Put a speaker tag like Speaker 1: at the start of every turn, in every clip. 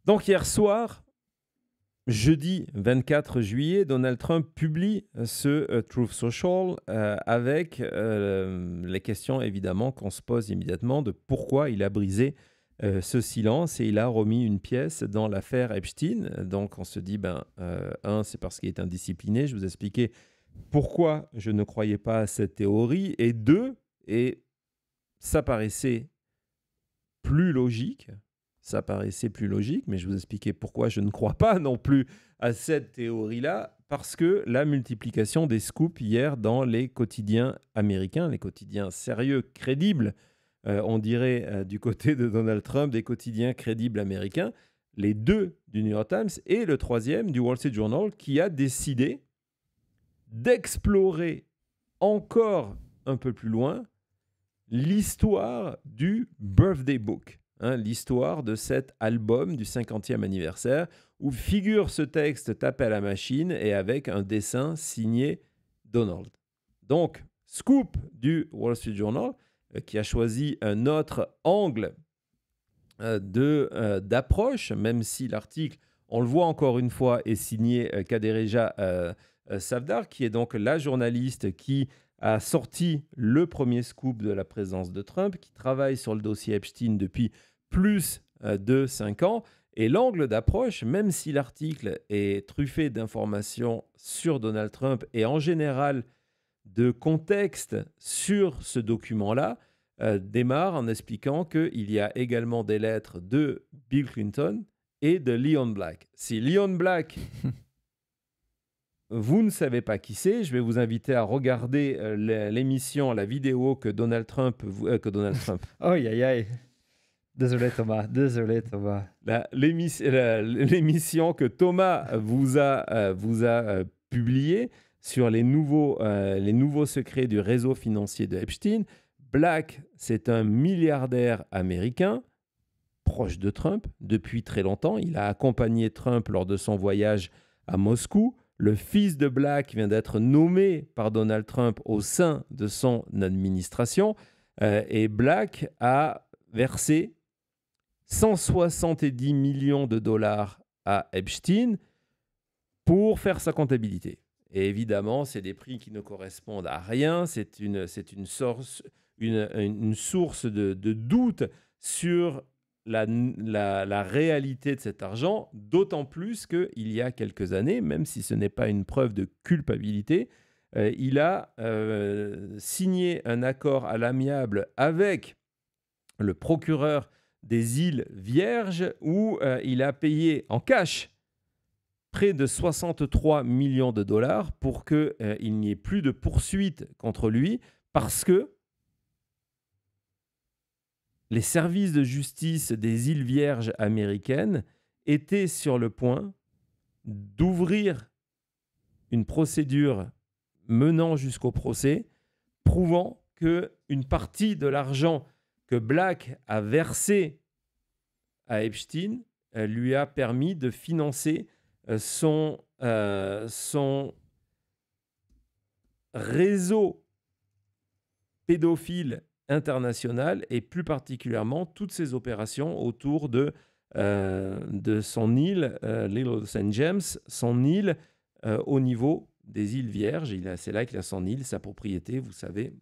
Speaker 1: Donc hier soir, jeudi 24 juillet, Donald Trump publie ce Truth Social avec les questions évidemment qu'on se pose immédiatement de pourquoi il a brisé ce silence et il a remis une pièce dans l'affaire Epstein. Donc on se dit, c'est parce qu'il est indiscipliné. Je vous ai expliqué pourquoi je ne croyais pas à cette théorie. Et deux, et ça paraissait plus logique, mais je vous expliquais pourquoi je ne crois pas non plus à cette théorie-là, parce que la multiplication des scoops hier dans les quotidiens américains, les quotidiens sérieux, crédibles, on dirait du côté de Donald Trump, des quotidiens crédibles américains, les deux du New York Times et le troisième du Wall Street Journal, qui a décidé d'explorer encore un peu plus loin l'histoire du Birthday Book, l'histoire de cet album du 50e anniversaire où figure ce texte tapé à la machine et avec un dessin signé Donald. Donc, scoop du Wall Street Journal qui a choisi un autre angle d'approche, même si l'article, on le voit encore une fois, est signé Kadereja Savdar, qui est donc la journaliste qui a sorti le premier scoop de la présence de Trump, qui travaille sur le dossier Epstein depuis plus de 5 ans. Et l'angle d'approche, même si l'article est truffé d'informations sur Donald Trump et en général de contexte sur ce document-là, démarre en expliquant qu'il y a également des lettres de Bill Clinton et de Leon Black. Si Leon Black... Vous ne savez pas qui c'est, je vais vous inviter à regarder l'émission, la vidéo que Donald Trump...
Speaker 2: Aïe, aïe, aïe. Désolé Thomas.
Speaker 1: L'émission que Thomas vous a publiée sur les nouveaux secrets du réseau financier de Epstein. Black, c'est un milliardaire américain proche de Trump depuis très longtemps. Il a accompagné Trump lors de son voyage à Moscou. Le fils de Black vient d'être nommé par Donald Trump au sein de son administration. Et Black a versé 170 millions de dollars à Epstein pour faire sa comptabilité. Et évidemment, c'est des prix qui ne correspondent à rien. C'est une source de doute sur la réalité de cet argent, d'autant plus qu'il y a quelques années, même si ce n'est pas une preuve de culpabilité, il a signé un accord à l'amiable avec le procureur des îles Vierges où il a payé en cash près de 63 millions de dollars pour qu'il n'y ait plus de poursuite contre lui parce que les services de justice des îles Vierges américaines étaient sur le point d'ouvrir une procédure menant jusqu'au procès, prouvant qu'une partie de l'argent que Black a versé à Epstein lui a permis de financer son réseau pédophile international et plus particulièrement toutes ces opérations autour de son île, l'île St. James, son île au niveau des îles Vierges. C'est là qu'il a son île, sa propriété, vous savez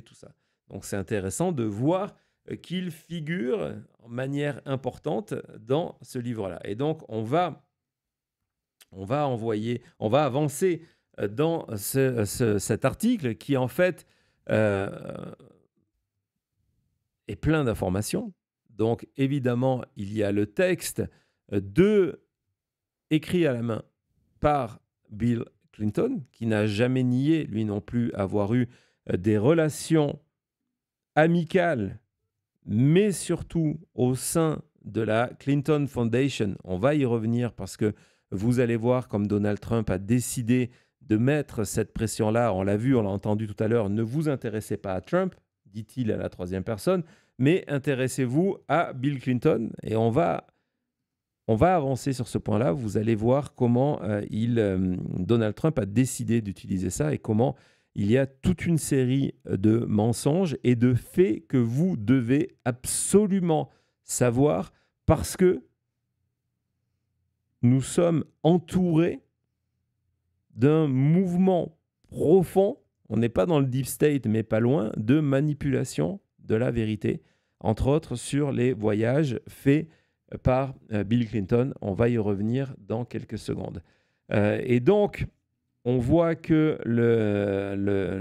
Speaker 1: tout ça. Donc c'est intéressant de voir qu'il figure en manière importante dans ce livre-là. Et donc on va avancer dans cet article qui en fait est plein d'informations. Donc, évidemment, il y a le texte écrit à la main par Bill Clinton, qui n'a jamais nié, lui non plus, avoir eu des relations amicales, mais surtout au sein de la Clinton Foundation. On va y revenir parce que vous allez voir comme Donald Trump a décidé de mettre cette pression-là. On l'a vu, on l'a entendu tout à l'heure. Ne vous intéressez pas à Trump, dit-il à la troisième personne, mais intéressez-vous à Bill Clinton. Et on va avancer sur ce point-là. Vous allez voir comment Donald Trump a décidé d'utiliser ça et comment il y a toute une série de mensonges et de faits que vous devez absolument savoir parce que nous sommes entourés d'un mouvement profond, on n'est pas dans le deep state, mais pas loin, de manipulation de la vérité, entre autres sur les voyages faits par Bill Clinton. On va y revenir dans quelques secondes. Et donc, on voit que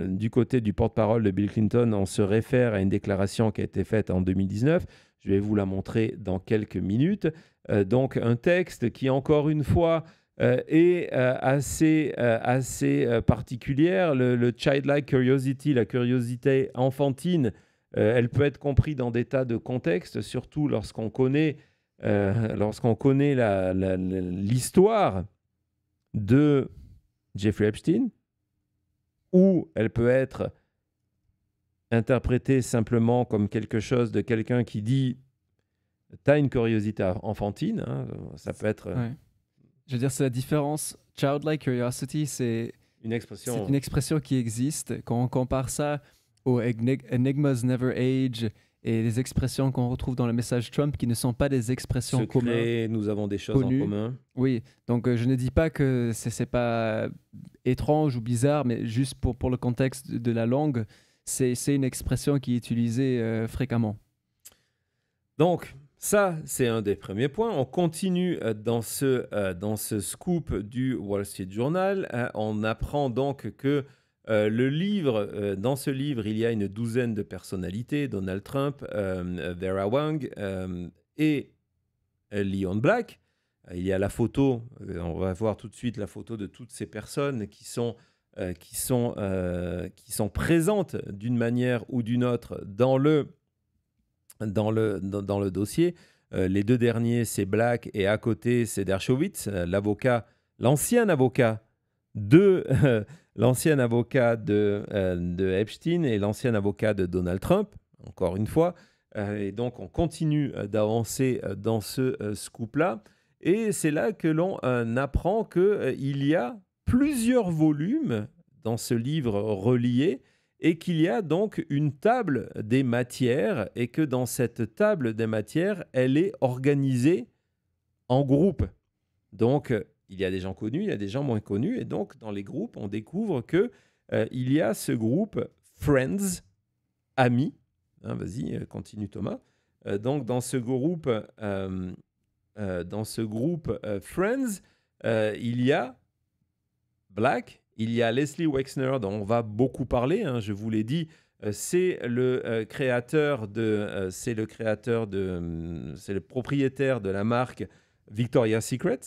Speaker 1: du côté du porte-parole de Bill Clinton, on se réfère à une déclaration qui a été faite en 2019. Je vais vous la montrer dans quelques minutes. Donc, un texte qui, encore une fois, est assez particulière. Le childlike curiosity, la curiosité enfantine, elle peut être comprise dans des tas de contextes, surtout lorsqu'on connaît l'histoire de Jeffrey Epstein, ou elle peut être interprétée simplement comme quelque chose de quelqu'un qui dit « t'as une curiosité enfantine hein, », ça peut être...
Speaker 2: Ouais. Je veux dire, c'est la différence. Childlike curiosity, c'est
Speaker 1: une expression.
Speaker 2: C'est une expression qui existe. Quand on compare ça aux enigmas never age et les expressions qu'on retrouve dans le message Trump qui ne sont pas des expressions communes.
Speaker 1: Nous avons des choses connues. En commun.
Speaker 2: Oui, donc je ne dis pas que c'est pas étrange ou bizarre, mais juste pour le contexte de la langue, c'est une expression qui est utilisée fréquemment.
Speaker 1: Donc, ça, c'est un des premiers points. On continue dans ce scoop du Wall Street Journal. On apprend donc que dans ce livre, il y a une douzaine de personnalités, Donald Trump, Vera Wang et Leon Black. Il y a la photo, on va voir tout de suite la photo de toutes ces personnes qui sont présentes d'une manière ou d'une autre dans le dossier. Les deux derniers, c'est Black et à côté, c'est Dershowitz, l'ancien avocat de Epstein et l'ancien avocat de Donald Trump, encore une fois. Et donc, on continue d'avancer dans ce scoop-là. Et c'est là que l'on apprend qu'il y a plusieurs volumes dans ce livre relié et qu'il y a donc une table des matières et que dans cette table des matières, elle est organisée en groupes. Donc, il y a des gens connus, il y a des gens moins connus. Et donc, dans les groupes, on découvre qu'il y a ce groupe Friends, amis. Hein, vas-y, continue Thomas. Donc, dans ce groupe Friends, il y a Black, il y a Leslie Wexner, dont on va beaucoup parler, hein, je vous l'ai dit. C'est le propriétaire de la marque Victoria's Secret,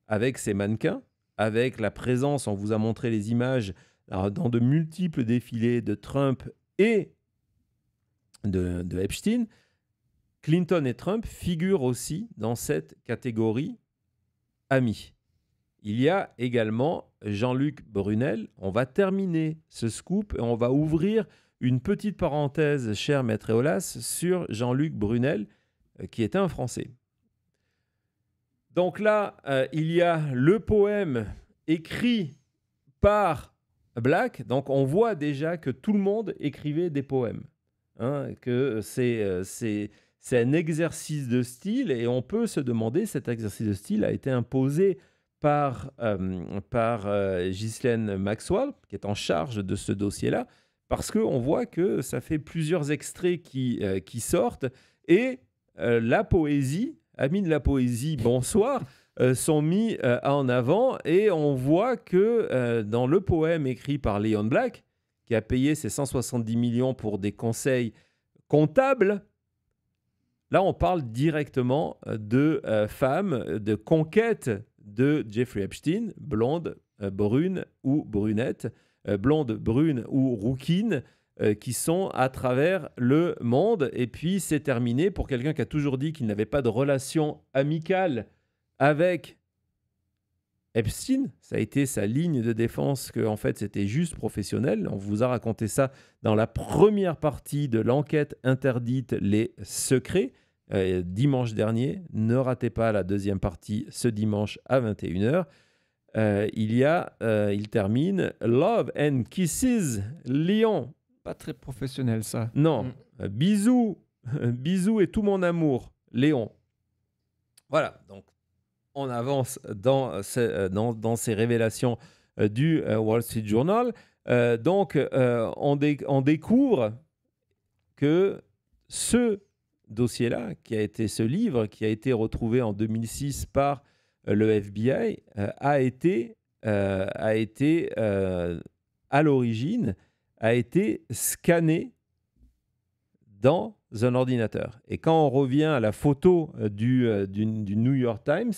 Speaker 1: avec ses mannequins, avec la présence, on vous a montré les images, dans de multiples défilés de Trump et de Epstein. Clinton et Trump figurent aussi dans cette catégorie amis. Il y a également Jean-Luc Brunel. On va terminer ce scoop et on va ouvrir une petite parenthèse, cher Maître Eolas, sur Jean-Luc Brunel, qui était un Français. Donc là, il y a le poème écrit par Black. Donc on voit déjà que tout le monde écrivait des poèmes. Hein, que c'est un exercice de style et on peut se demander, cet exercice de style a été imposé par Ghislaine Maxwell, qui est en charge de ce dossier-là, parce qu'on voit que ça fait plusieurs extraits qui sortent et la poésie, amis de la poésie, bonsoir, sont mis en avant et on voit que dans le poème écrit par Leon Black, qui a payé ses 170 millions pour des conseils comptables, là on parle directement de femmes, de conquête de Jeffrey Epstein, blonde, brune ou brunette, blonde, brune ou rouquine, qui sont à travers le monde. Et puis c'est terminé pour quelqu'un qui a toujours dit qu'il n'avait pas de relation amicale avec Epstein. Ça a été sa ligne de défense qu'en fait c'était juste professionnel. On vous a raconté ça dans la première partie de l'enquête interdite Les Secrets. Dimanche dernier, ne ratez pas la deuxième partie ce dimanche à 21h. Il termine Love and Kisses, Léon.
Speaker 2: Pas très professionnel ça.
Speaker 1: Non, bisous, bisous et tout mon amour, Léon. Voilà, donc en avance dans ces révélations du Wall Street Journal. On découvre que ce dossier-là, ce livre qui a été retrouvé en 2006 par le FBI, a été à l'origine scanné dans un ordinateur. Et quand on revient à la photo du New York Times,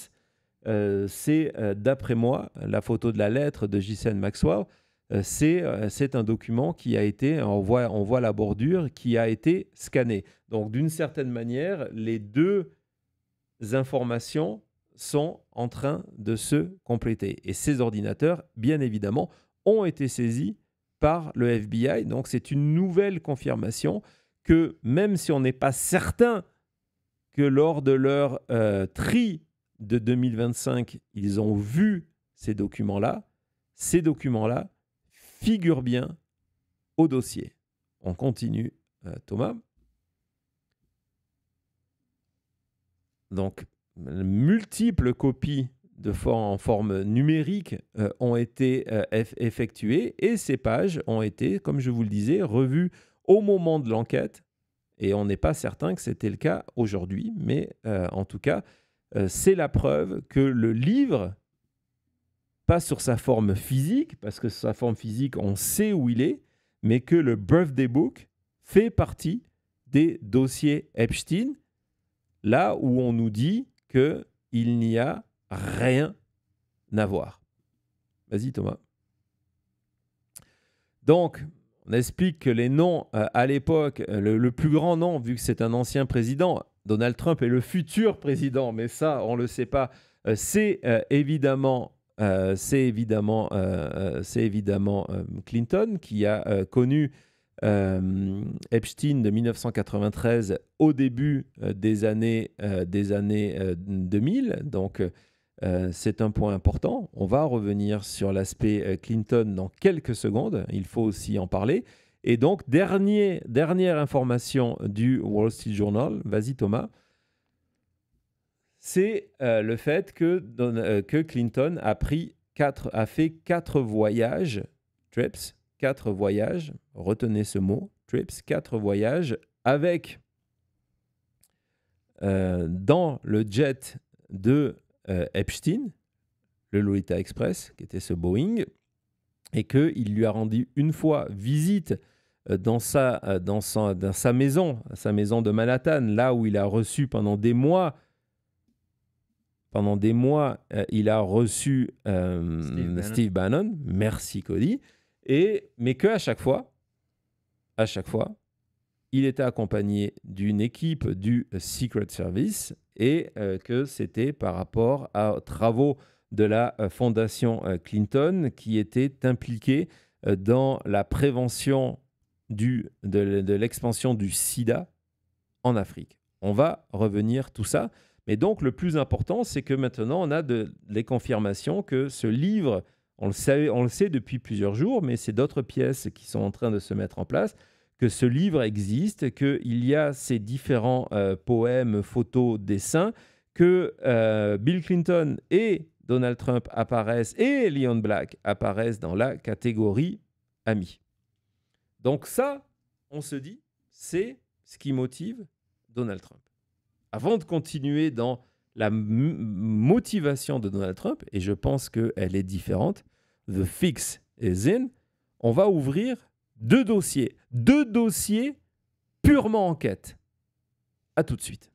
Speaker 1: c'est, d'après moi, la photo de la lettre de Ghislaine Maxwell, c'est un document qui a été, on voit la bordure, qui a été scanné. Donc, d'une certaine manière, les deux informations sont en train de se compléter. Et ces ordinateurs, bien évidemment, ont été saisis par le FBI. Donc, c'est une nouvelle confirmation que même si on n'est pas certain que lors de leur tri de 2025, ils ont vu ces documents-là figurent bien au dossier. On continue, Thomas. Donc, multiples copies en forme numérique ont été effectuées et ces pages ont été, comme je vous le disais, revues au moment de l'enquête. Et on n'est pas certain que c'était le cas aujourd'hui, mais en tout cas, c'est la preuve que le livre, pas sur sa forme physique, parce que sur sa forme physique, on sait où il est, mais que le Birthday Book fait partie des dossiers Epstein, là où on nous dit qu'il n'y a rien à voir. Vas-y, Thomas. Donc, on explique que les noms, à l'époque, le plus grand nom, vu que c'est un ancien président, Donald Trump est le futur président, mais ça, on ne le sait pas, c'est évidemment Clinton qui a connu Epstein de 1993 au début des années 2000. Donc, c'est un point important. On va revenir sur l'aspect Clinton dans quelques secondes. Il faut aussi en parler. Et donc, dernière information du Wall Street Journal. Vas-y, Thomas. C'est le fait que Clinton a fait 4 voyages, trips, 4 voyages, retenez ce mot, trips, 4 voyages, avec dans le jet de Epstein, le Lolita Express, qui était ce Boeing, et qu'il lui a rendu une fois visite dans sa maison, sa maison de Manhattan, là où il a reçu pendant des mois, il a reçu Steve Bannon. Merci Cody. Mais qu'à chaque fois, il était accompagné d'une équipe du Secret Service et que c'était par rapport aux travaux de la fondation Clinton qui était impliquée dans la prévention de l'expansion du sida en Afrique. On va revenir tout ça. Mais donc, le plus important, c'est que maintenant, on a les confirmations que ce livre, on le sait depuis plusieurs jours, mais c'est d'autres pièces qui sont en train de se mettre en place, que ce livre existe, qu'il y a ces différents poèmes, photos, dessins, que Bill Clinton et Donald Trump apparaissent et Leon Black apparaissent dans la catégorie amis. Donc ça, on se dit, c'est ce qui motive Donald Trump. Avant de continuer dans la motivation de Donald Trump, et je pense qu'elle est différente, the fix is in, on va ouvrir 2 dossiers purement enquête. À tout de suite.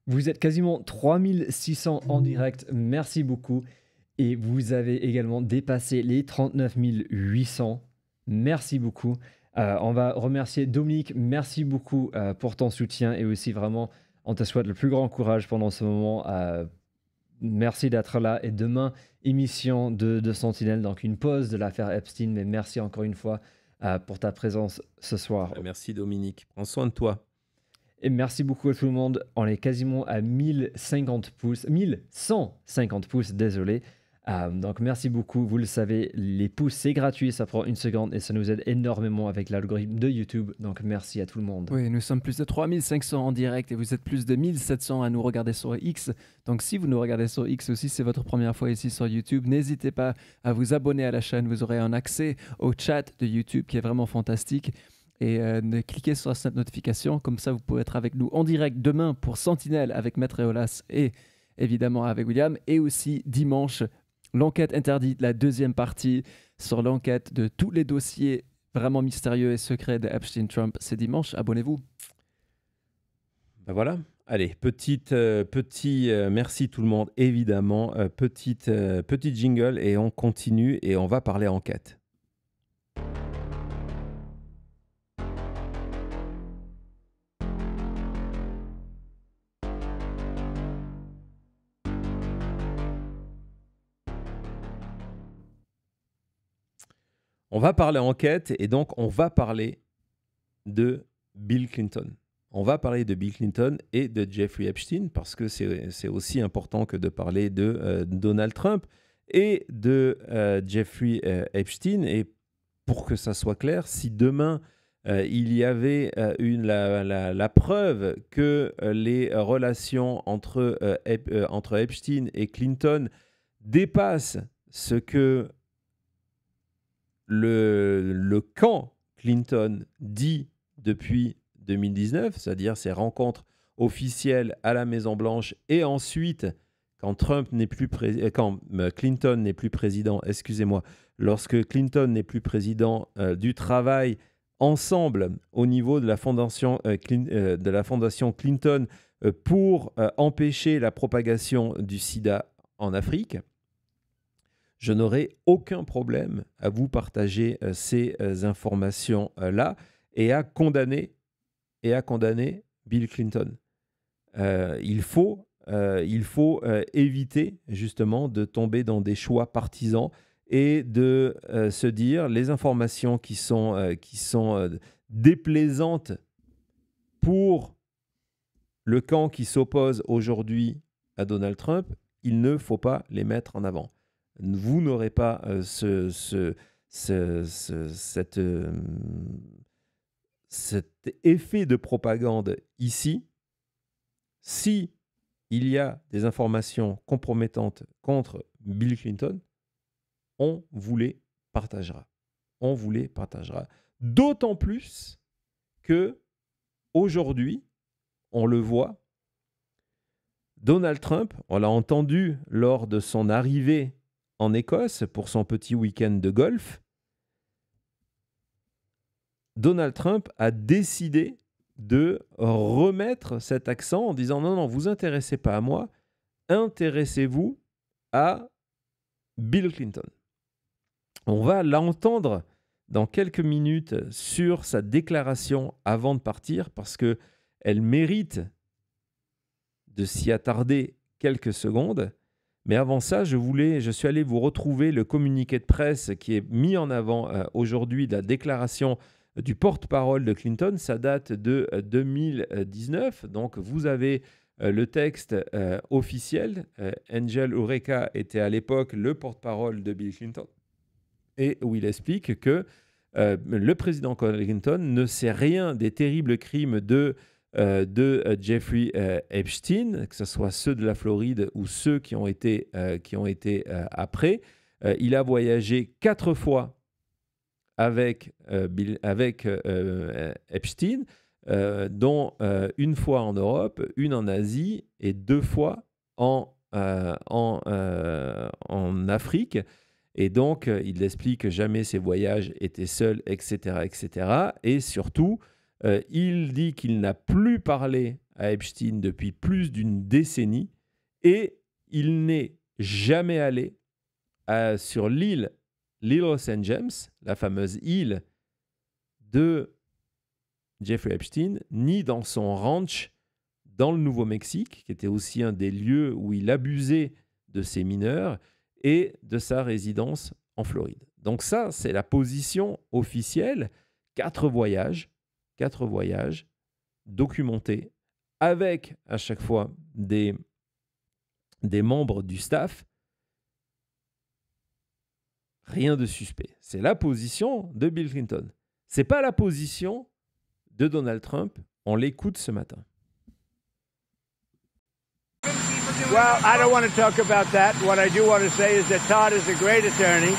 Speaker 2: Vous êtes quasiment 3600 en direct, merci beaucoup. Et vous avez également dépassé les 39 800, merci beaucoup. On va remercier Dominique, merci beaucoup pour ton soutien et aussi vraiment
Speaker 3: On te souhaite le plus grand courage pendant ce moment. Merci d'être là. Et demain, émission de Sentinelle, donc une pause de l'affaire Epstein. Mais merci encore une fois pour ta présence ce soir.
Speaker 1: Merci Dominique. Prends soin de toi.
Speaker 3: Et merci beaucoup à tout le monde. On est quasiment à 1150 pouces, désolé. Donc merci beaucoup. Vous le savez, les pouces, c'est gratuit. Ça prend 1 seconde et ça nous aide énormément avec l'algorithme de YouTube. Donc merci à tout le monde.
Speaker 2: Oui, nous sommes plus de 3500 en direct et vous êtes plus de 1700 à nous regarder sur X. Donc si vous nous regardez sur X aussi, c'est votre première fois ici sur YouTube, n'hésitez pas à vous abonner à la chaîne. Vous aurez un accès au chat de YouTube qui est vraiment fantastique. Et cliquez sur cette notification, comme ça vous pouvez être avec nous en direct demain pour Sentinelle avec Maître Eolas et évidemment avec William. Et aussi dimanche, l'enquête interdite, la deuxième partie sur l'enquête de tous les dossiers vraiment mystérieux et secrets de Epstein-Trump. C'est dimanche, abonnez-vous.
Speaker 1: Ben voilà, allez, petit merci tout le monde, évidemment, petit jingle et on continue et on va parler enquête. On va parler enquête et donc on va parler de Bill Clinton. On va parler de Bill Clinton et de Jeffrey Epstein parce que c'est aussi important que de parler de Donald Trump et de Jeffrey Epstein. Et pour que ça soit clair, si demain il y avait la preuve que les relations entre Epstein et Clinton dépassent ce que le camp Clinton dit depuis 2019, c'est-à-dire ses rencontres officielles à la Maison-Blanche et ensuite, quand Clinton n'est plus président, lorsque Clinton n'est plus président du travail ensemble au niveau de la fondation Clinton pour empêcher la propagation du sida en Afrique, je n'aurai aucun problème à vous partager ces informations-là et à condamner Bill Clinton. Il faut éviter justement de tomber dans des choix partisans et de se dire les informations qui sont déplaisantes pour le camp qui s'oppose aujourd'hui à Donald Trump, il ne faut pas les mettre en avant. Vous n'aurez pas cet effet de propagande ici. Si il y a des informations compromettantes contre Bill Clinton, on vous les partagera. On vous les partagera. D'autant plus que aujourd'hui, on le voit, Donald Trump, on l'a entendu lors de son arrivée en Écosse pour son petit week-end de golf, Donald Trump a décidé de remettre cet accent en disant non, vous intéressez pas à moi, intéressez-vous à Bill Clinton. On va l'entendre dans quelques minutes sur sa déclaration avant de partir parce qu'elle mérite de s'y attarder quelques secondes. Mais avant ça, je suis allé vous retrouver le communiqué de presse qui est mis en avant aujourd'hui de la déclaration du porte-parole de Clinton. Ça date de 2019. Donc, vous avez le texte officiel. Angel Ureka était à l'époque le porte-parole de Bill Clinton. Et où il explique que le président Clinton ne sait rien des terribles crimes de Jeffrey Epstein, que ce soit ceux de la Floride ou ceux qui ont été après. Il a voyagé 4 fois avec Epstein, dont une fois en Europe, une en Asie et 2 fois en Afrique. Et donc, il explique que jamais ses voyages étaient seuls, etc., etc. Et surtout, il dit qu'il n'a plus parlé à Epstein depuis plus d'une décennie et il n'est jamais allé sur l'île Little St. James, la fameuse île de Jeffrey Epstein, ni dans son ranch dans le Nouveau-Mexique, qui était aussi un des lieux où il abusait de ses mineurs, et de sa résidence en Floride. Donc ça, c'est la position officielle. 4 voyages documentés, avec à chaque fois des membres du staff. Rien de suspect. C'est la position de Bill Clinton. C'est pas la position de Donald Trump. On l'écoute ce matin.
Speaker 4: Well, I don't want to talk about that. What I do want to say is that Todd is a great attorney,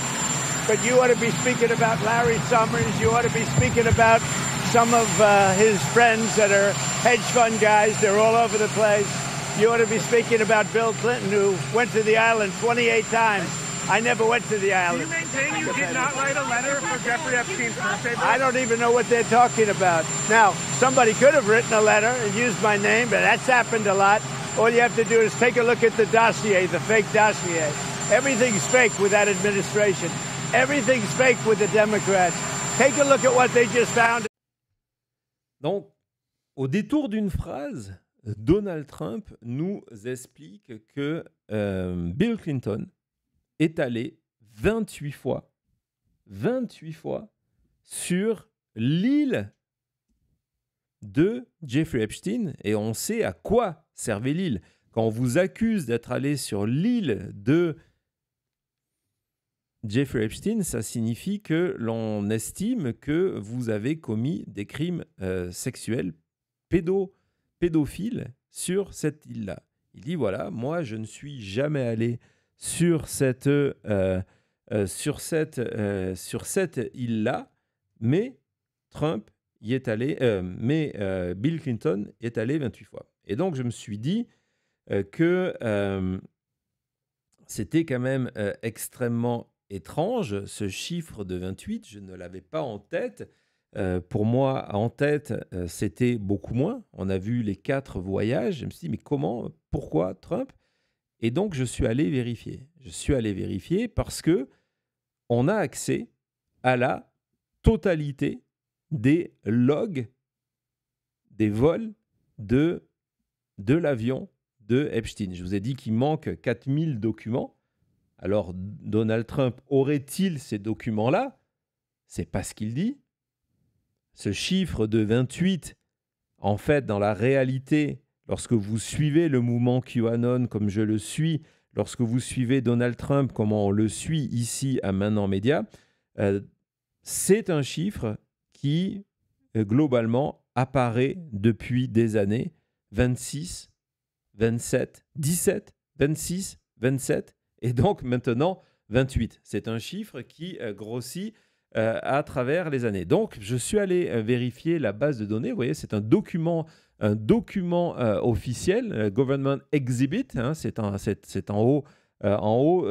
Speaker 4: but you ought to be speaking about Larry Summers. You ought to be speaking about some of his friends that are hedge fund guys. They're all over the place. You ought to be speaking about Bill Clinton, who went to the island 28 times. I never went to the
Speaker 5: Do
Speaker 4: island.
Speaker 5: you maintain you did not write a letter for Jeffrey Epstein's birthday?
Speaker 4: I don't even know what they're talking about. Now, somebody could have written a letter and used my name, but that's happened a lot. All you have to do is take a look at the dossier, the fake dossier. Everything's fake with that administration. Everything's fake with the Democrats. Take a look at what they just found.
Speaker 1: Donc, au détour d'une phrase, Donald Trump nous explique que Bill Clinton est allé 28 fois sur l'île de Jeffrey Epstein, et on sait à quoi servait l'île. Quand on vous accuse d'être allé sur l'île de Jeffrey Epstein, ça signifie que l'on estime que vous avez commis des crimes sexuels pédophiles sur cette île-là. Il dit, voilà, moi, je ne suis jamais allé sur cette île-là, mais Trump y est allé, Bill Clinton est allé 28 fois. Et donc, je me suis dit que c'était quand même extrêmement étrange, ce chiffre de 28. Je ne l'avais pas en tête. Pour moi, en tête, c'était beaucoup moins. On a vu les 4 voyages. Je me suis dit, mais comment, pourquoi Trump ? Et donc, je suis allé vérifier. Je suis allé vérifier parce que on a accès à la totalité des logs des vols de l'avion de Epstein. Je vous ai dit qu'il manque 4000 documents. Alors, Donald Trump aurait-il ces documents-là ? C'est pas ce qu'il dit. Ce chiffre de 28, en fait, dans la réalité, lorsque vous suivez le mouvement QAnon comme je le suis, lorsque vous suivez Donald Trump comme on le suit ici à Maintenant Média, c'est un chiffre qui, globalement, apparaît depuis des années. 26, 27, 17, 26, 27, et donc maintenant 28. C'est un chiffre qui grossit à travers les années. Donc, je suis allé vérifier la base de données. Vous voyez, c'est un document officiel, Government Exhibit, hein, c'est en haut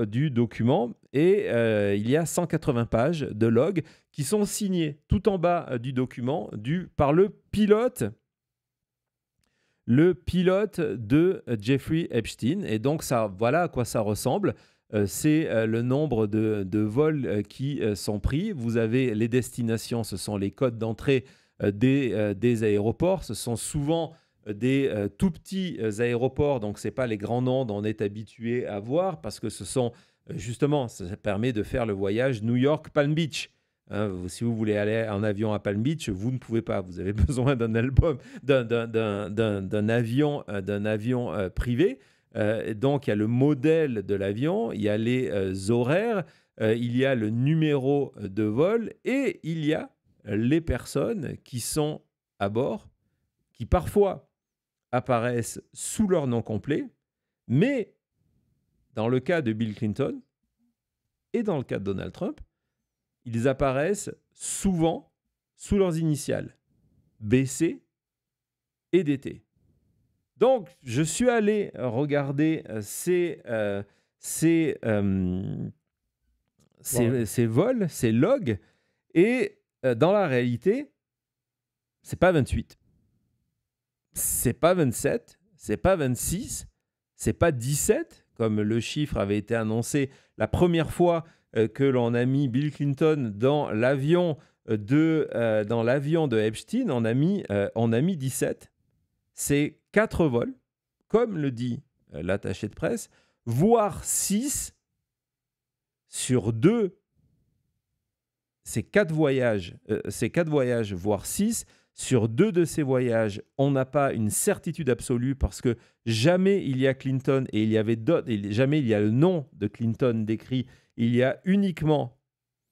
Speaker 1: du document, et il y a 180 pages de logs qui sont signés tout en bas du document par le pilote de Jeffrey Epstein. Et donc, voilà à quoi ça ressemble. C'est le nombre de vols qui sont pris. Vous avez les destinations, ce sont les codes d'entrée des aéroports. Ce sont souvent des tout petits aéroports, donc ce n'est pas les grands noms dont on est habitué à voir, parce que ce sont justement, ça permet de faire le voyage New York-Palm Beach. Hein, si vous voulez aller en avion à Palm Beach, vous ne pouvez pas. Vous avez besoin d'un avion privé. Donc, il y a le modèle de l'avion, il y a les horaires, il y a le numéro de vol, et il y a les personnes qui sont à bord, qui parfois apparaissent sous leur nom complet, mais dans le cas de Bill Clinton et dans le cas de Donald Trump, ils apparaissent souvent sous leurs initiales, BC et DT. Donc, je suis allé regarder ces vols, ces logs, et dans la réalité, c'est pas 28, c'est pas 27, c'est pas 26, c'est pas 17, comme le chiffre avait été annoncé la première fois que l'on a mis Bill Clinton dans l'avion de Epstein, on a mis 17. c'est 4 vols, comme le dit l'attaché de presse, voire 6 sur 2. C'est 4 voyages, voire 6. Sur 2 de ces voyages, on n'a pas une certitude absolue parce que jamais il y a Clinton et jamais il y a le nom de Clinton décrit. Il y a uniquement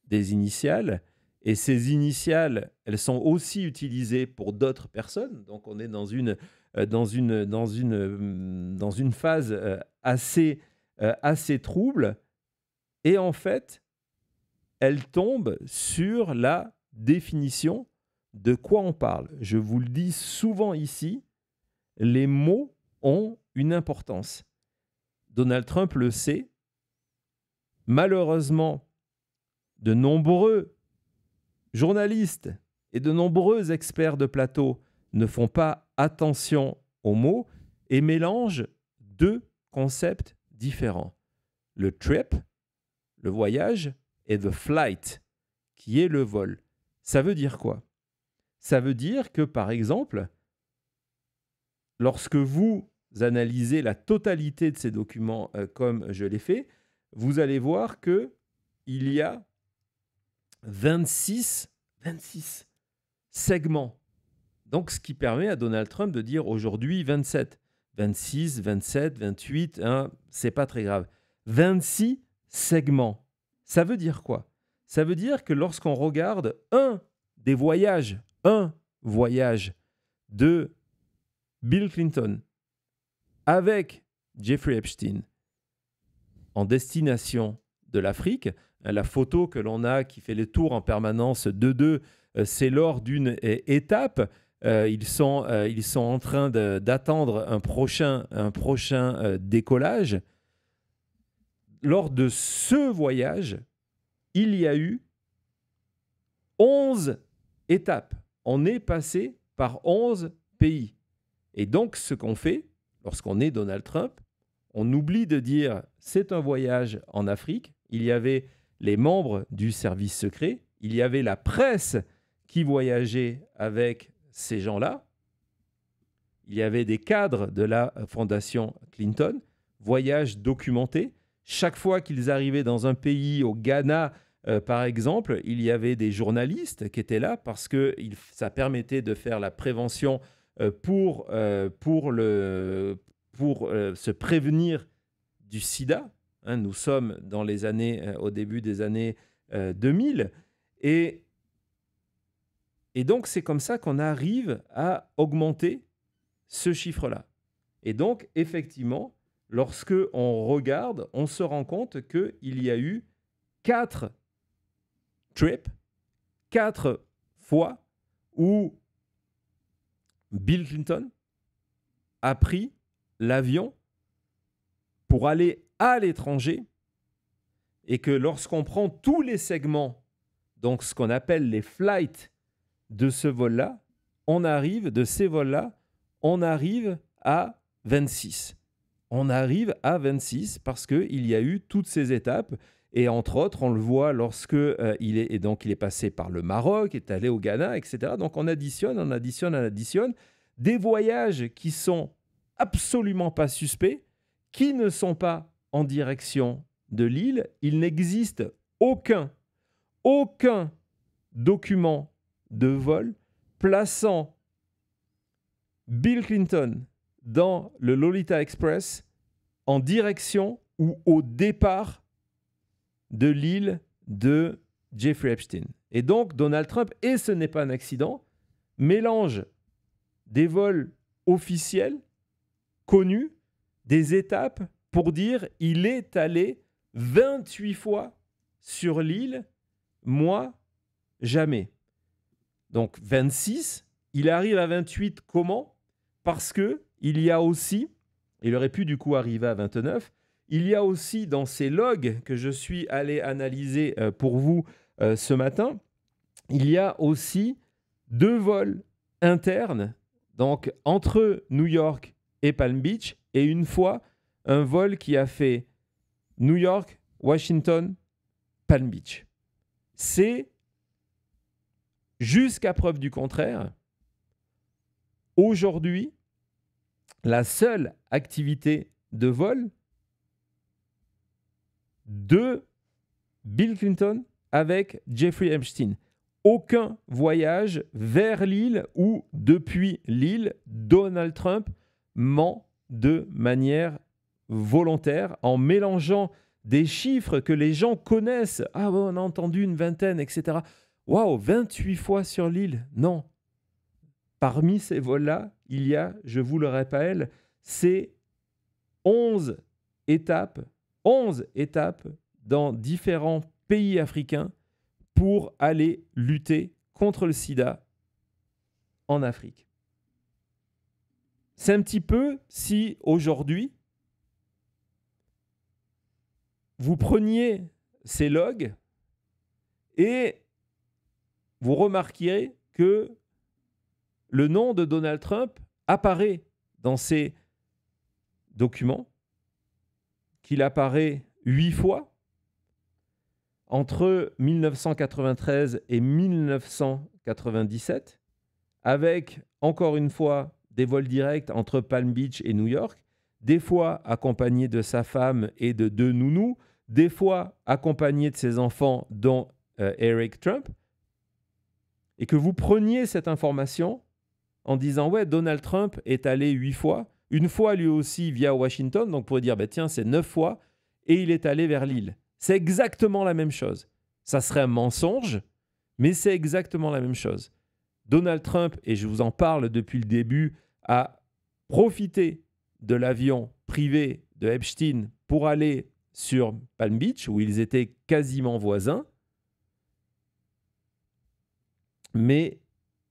Speaker 1: des initiales. Et ces initiales, elles sont aussi utilisées pour d'autres personnes. Donc, on est dans une phase assez trouble. Et en fait, elle tombe sur la définition de quoi on parle. Je vous le dis souvent ici, les mots ont une importance. Donald Trump le sait. Malheureusement, de nombreux journalistes et de nombreux experts de plateau ne font pas attention aux mots et mélangent 2 concepts différents. Le trip, le voyage, et the flight, qui est le vol. Ça veut dire quoi? Ça veut dire que, par exemple, lorsque vous analysez la totalité de ces documents comme je l'ai fait, vous allez voir qu'il y a 26 segments. Donc, ce qui permet à Donald Trump de dire aujourd'hui 27, 26, 27, 28, hein, c'est pas très grave. 26 segments. Ça veut dire quoi? Ça veut dire que lorsqu'on regarde un voyage de Bill Clinton avec Jeffrey Epstein en destination de l'Afrique, la photo que l'on a qui fait le tour en permanence de c'est lors d'une étape. Ils sont en train d'attendre un prochain décollage. Lors de ce voyage, il y a eu 11 étapes. On est passé par 11 pays. Et donc, ce qu'on fait, lorsqu'on est Donald Trump, on oublie de dire c'est un voyage en Afrique. Il y avait les membres du service secret. Il y avait la presse qui voyageait avec ces gens-là. Il y avait des cadres de la fondation Clinton. Voyage documenté. Chaque fois qu'ils arrivaient dans un pays, au Ghana, par exemple, il y avait des journalistes qui étaient là parce que ça permettait de faire la prévention pour se prévenir du sida. Hein, nous sommes dans les années, au début des années 2000. Et donc, c'est comme ça qu'on arrive à augmenter ce chiffre-là. Et donc, effectivement, lorsque on regarde, on se rend compte qu'il y a eu 4 trips, 4 fois où Bill Clinton a pris l'avion pour aller à l'étranger et que lorsqu'on prend tous les segments, donc ce qu'on appelle les flights de ce vol-là, on arrive à 26. On arrive à 26 parce qu'il y a eu toutes ces étapes. Et entre autres, on le voit lorsque il est passé par le Maroc, est allé au Ghana, etc. Donc on additionne. Des voyages qui sont absolument pas suspects, qui ne sont pas en direction de l'île. Il n'existe aucun document de vol plaçant Bill Clinton dans le Lolita Express en direction ou au départ de l'île de Jeffrey Epstein. Et donc, Donald Trump, et ce n'est pas un accident, mélange des vols officiels, connus, des étapes pour dire il est allé 28 fois sur l'île, moi, jamais. Donc, 26, il arrive à 28, comment? Parce que il y a aussi, il aurait pu du coup arriver à 29, il y a aussi dans ces logs que je suis allé analyser pour vous ce matin, il y a aussi 2 vols internes, donc entre New York et Palm Beach, et une fois un vol qui a fait New York, Washington, Palm Beach. C'est, jusqu'à preuve du contraire, aujourd'hui, la seule activité de vol de Bill Clinton avec Jeffrey Epstein. Aucun voyage vers l'île ou depuis l'île. Donald Trump ment de manière volontaire en mélangeant des chiffres que les gens connaissent. Ah bon, on a entendu une vingtaine, etc. Waouh, 28 fois sur l'île. Non. Parmi ces vols-là, il y a, je vous le rappelle, c'est 11 étapes dans différents pays africains pour aller lutter contre le sida en Afrique. C'est un petit peu si aujourd'hui, vous preniez ces logs et vous remarquerez que le nom de Donald Trump apparaît dans ces documents, qu'il apparaît 8 fois entre 1993 et 1997, avec, encore une fois, des vols directs entre Palm Beach et New York, des fois accompagné de sa femme et de 2 nounous, des fois accompagné de ses enfants, dont Eric Trump, et que vous preniez cette information en disant « Ouais, Donald Trump est allé 8 fois, une fois lui aussi via Washington, donc pour dire bah, « Tiens, c'est 9 fois, et il est allé vers l'île. » C'est exactement la même chose. Ça serait un mensonge, mais c'est exactement la même chose. Donald Trump, et je vous en parle depuis le début, a profité de l'avion privé de Epstein pour aller sur Palm Beach, où ils étaient quasiment voisins. Mais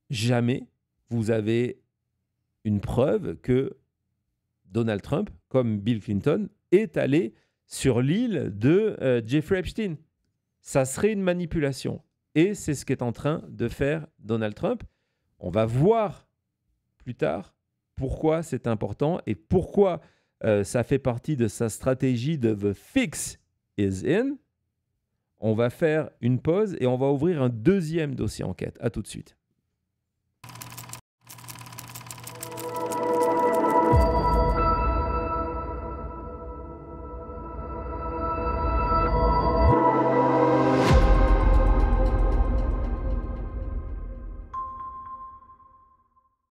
Speaker 1: jamais vous avez une preuve que Donald Trump, comme Bill Clinton, est allé sur l'île de Jeffrey Epstein. Ça serait une manipulation. Et c'est ce qu'est en train de faire Donald Trump. On va voir plus tard pourquoi c'est important et pourquoi ça fait partie de sa stratégie de The Fix is in. On va faire une pause et on va ouvrir un deuxième dossier enquête. À tout de suite.